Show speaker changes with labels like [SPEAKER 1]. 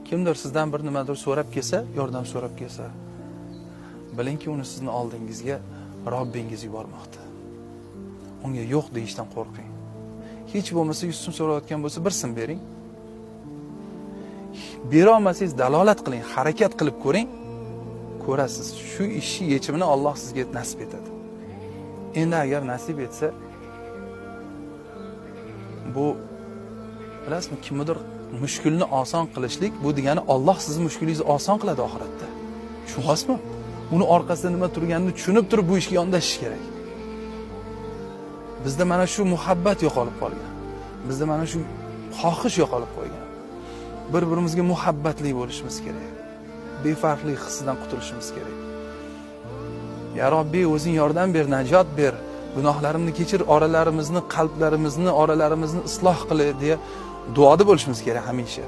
[SPEAKER 1] Kimdir sizdan bir nimadir so'rab kelsa, yordam so'rab kelsa, bilingki uni sizni oldingizga Robbingiz yubormoqda. Unga yo'q deyishdan qo'rqing. Hech bo'lmasa 100 so'm so'rayotgan bo'lsa 1 so'm bering. Bera olmasangiz dalolat qiling, harakat qilib ko'ring. Ko'rasiz, shu ishni yechimini Alloh sizga nasib etadi. Endi agar nasib etsa, bu bilasizmi, kimdir mushkulni oson qilishlik, bu degani Alloh sizning mushkulingizni oson qiladi oxiratda. Tushunasizmi? Uni orqasida nima turganini tushunib turib bu ishga yondashish kerak. Bizda mana shu muhabbat yo'qolib qolgan. Bizda mana shu xohish yo'qolib qo'ygan. Bir-birimizga muhabbatli bo'lishimiz kerak. Befarqlik hissidan qutulishimiz kerak. Ya Robbi, o'zing yordam ber, najot ber. Gunohlarimni kechir, oralarimizni, qalblarimizni, oralarimizni isloh qil deya duoda bo'lishimiz kerak hamisha.